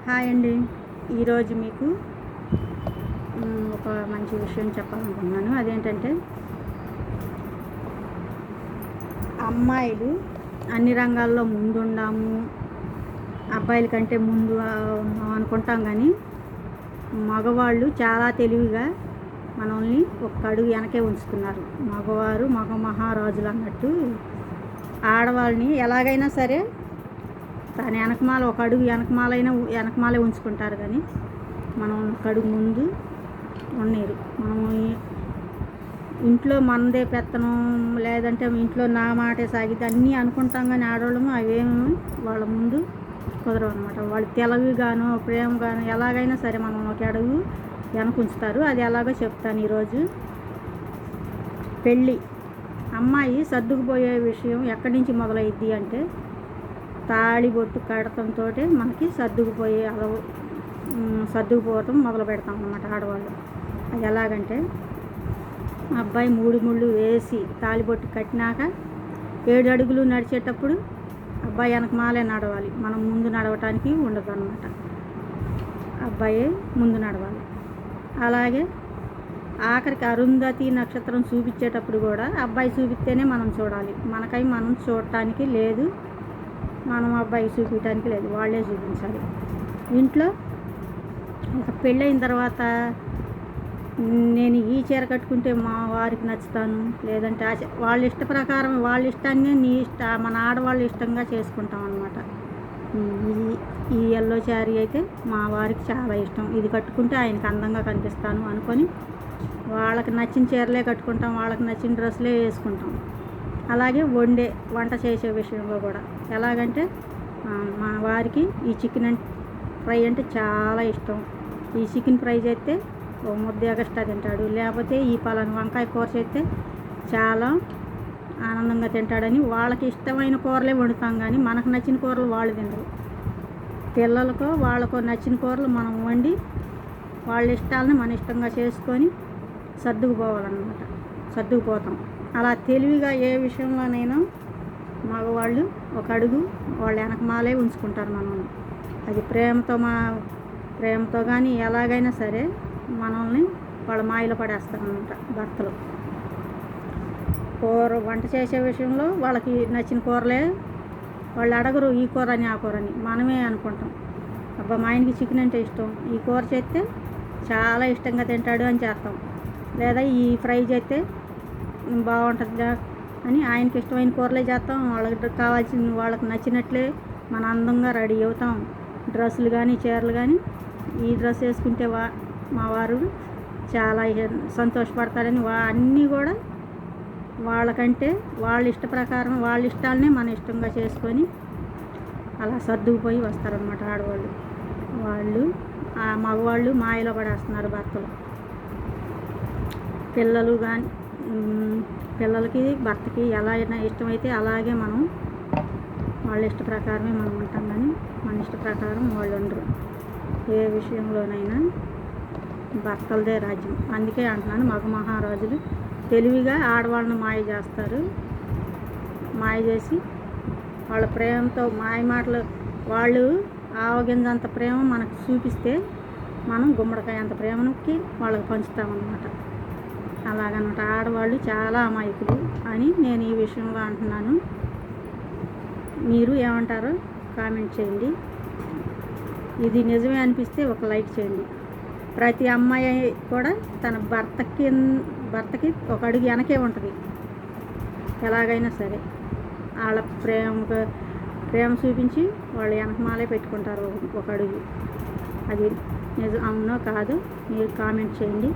Hi అండి. ఈరోజు మీకు ఒక మంచి విషయం చెప్పాలనుకుంటున్నాను. అదేంటంటే, అమ్మాయిలు అన్ని రంగాల్లో ముందుండాము, అబ్బాయిల కంటే ముందు ఉన్నాం అనుకుంటాం. కానీ మగవాళ్ళు చాలా తెలివిగా మనల్ని ఒక అడుగు వెనకే ఉంచుతున్నారు. మగవారు మహారాజులు అన్నట్టు ఆడవాళ్ళని ఎలాగైనా సరే తన వెనకమాల ఒక అడుగు వెనకమాలే ఉంచుకుంటారు. కానీ మనం ఒక అడుగు ముందు ఉండరు. మనము ఇంట్లో మనదే పెత్తనం, లేదంటే ఇంట్లో నా మాటే సాగితే అన్నీ అనుకుంటాం. కానీ ఆడవాళ్ళము అవేమి వాళ్ళ ముందు కుదరవు అనమాట. వాళ్ళు తెలివిగాను ప్రేమగాను ఎలాగైనా సరే మనం ఒక అడుగు వెనక ఉంచుతారు. అది ఎలాగో చెప్తాను ఈరోజు. పెళ్ళి అమ్మాయి సర్దుకుపోయే విషయం ఎక్కడి నుంచి మొదలైద్ది అంటే, తాళి బొట్టు కడతంతో మనకి సర్దుకుపోవటం మొదలు పెడతాం అన్నమాట ఆడవాళ్ళు. అది ఎలాగంటే, అబ్బాయి 3 ముళ్ళు వేసి తాళిబొట్టు కట్టినాక 7 అడుగులు నడిచేటప్పుడు అబ్బాయి వెనకమాలే నడవాలి. మనం ముందు నడవటానికి ఉండదు అన్నమాట. అబ్బాయి ముందు నడవాలి. అలాగే ఆఖరికి అరుంధతి నక్షత్రం చూపించేటప్పుడు కూడా అబ్బాయి చూపిస్తేనే మనం చూడాలి. మనం చూడటానికి లేదు, మనం అబ్బాయి చూపించడానికి లేదు, వాళ్ళే చూపించాలి. ఇంట్లో ఇక పెళ్ళైన తర్వాత నేను ఈ చీర కట్టుకుంటే మా వారికి నచ్చుతాను, లేదంటే వాళ్ళ ఇష్ట ప్రకారం వాళ్ళ ఇష్టాన్ని మన ఆడవాళ్ళు ఇష్టంగా చేసుకుంటాం అన్నమాట. ఈ ఎల్లో శారీ అయితే మా వారికి చాలా ఇష్టం, ఇది కట్టుకుంటే ఆయనకి అందంగా కనిపిస్తాను అనుకొని వాళ్ళకి నచ్చిన చీరలే కట్టుకుంటాం, వాళ్ళకి నచ్చిన డ్రెస్సులే వేసుకుంటాం. అలాగే వంట చేసే విషయంలో కూడా ఎలాగంటే, మా వారికి ఈ చికెన్ ఫ్రై అంటే చాలా ఇష్టం. ఈ చికెన్ ఫ్రై చేస్తే ఓ ముద్ద ఎగస్ట్రా తింటాడు, లేకపోతే ఈ పలానా వంకాయ కూర చేస్తే చాలా ఆనందంగా తింటాడని వాళ్ళకి ఇష్టమైన కూరలే వండుతాం. కానీ మనకు నచ్చిన కూరలు వాళ్ళు తినరు. పిల్లలకో వాళ్ళకో నచ్చిన కూరలు మనం వండి వాళ్ళ ఇష్టాలని మన ఇష్టంగా చేసుకొని సర్దుకుపోతాం. అలా తెలివిగా ఏ విషయంలోనైనా మగవాళ్ళు ఒక అడుగు వాళ్ళ వెనకమాలే ఉంచుకుంటారు మనల్ని. అది ప్రేమతో కానీ ఎలాగైనా సరే మనల్ని వాళ్ళ మాయలో పడేస్తారనమాట భర్తలు. వంట చేసే విషయంలో వాళ్ళకి నచ్చిన కూరలే వాళ్ళు అడగరు, ఈ కూర అని ఆ కూర అని. మనమే అనుకుంటాం, అబ్బా మా ఆయనకి చికెన్ అంటే ఇష్టం, ఈ కూర చేస్తే చాలా ఇష్టంగా తింటాడు అని చేస్తాం. లేదా ఈ ఫ్రై చేస్తే బాగుంటుందా అని ఆయనకి ఇష్టమైన కూరలే చేస్తాం. వాళ్ళకి కావాల్సిన వాళ్ళకి నచ్చినట్లే మన అందంగా రెడీ అవుతాం. డ్రెస్సులు కానీ చీరలు కానీ, ఈ డ్రెస్ వేసుకుంటే మా వారు చాలా సంతోషపడతారని అన్నీ కూడా వాళ్ళకంటే వాళ్ళ ఇష్ట ప్రకారం వాళ్ళ ఇష్టాలనే మన ఇష్టంగా చేసుకొని అలా సర్దుకుపోయి వస్తారనమాట ఆడవాళ్ళు. మగవాళ్ళు మాయలో పడేస్తున్నారు భర్తలు. పిల్లలు కానీ పిల్లలకి భర్తకి ఎలా ఇష్టమైతే అలాగే మనం వాళ్ళ ఇష్ట ప్రకారమే మనం ఉంటాం. కానీ మన ఇష్ట ప్రకారం వాళ్ళు ఉండరు. ఏ విషయంలోనైనా భర్తలదే రాజ్యం. అందుకే అంటున్నాను, మహారాజులు తెలివిగా ఆడవాళ్ళను మాయ చేస్తారు. మాయ చేసి వాళ్ళ ప్రేమతో మాయ మాటలు వాళ్ళు ఆవగింజంత ప్రేమ మనకు చూపిస్తే మనం గుమ్మడికాయ అంత ప్రేమకి వాళ్ళకి పంచుతామన్నమాట. అలాగనమాట ఆడవాళ్ళు చాలా అమాయకులు అని నేను ఈ విషయంలో అంటున్నాను. మీరు ఏమంటారో కామెంట్ చేయండి. ఇది నిజమే అనిపిస్తే ఒక లైక్ చేయండి. ప్రతి అమ్మాయి కూడా తన భర్తకి ఒక అడుగు వెనకే ఉంటుంది. ఎలాగైనా సరే వాళ్ళ ప్రేమ చూపించి వాళ్ళు వెనకమాలే పెట్టుకుంటారు ఒక అడుగు. అది నిజం అవునో కాదు మీరు కామెంట్ చేయండి.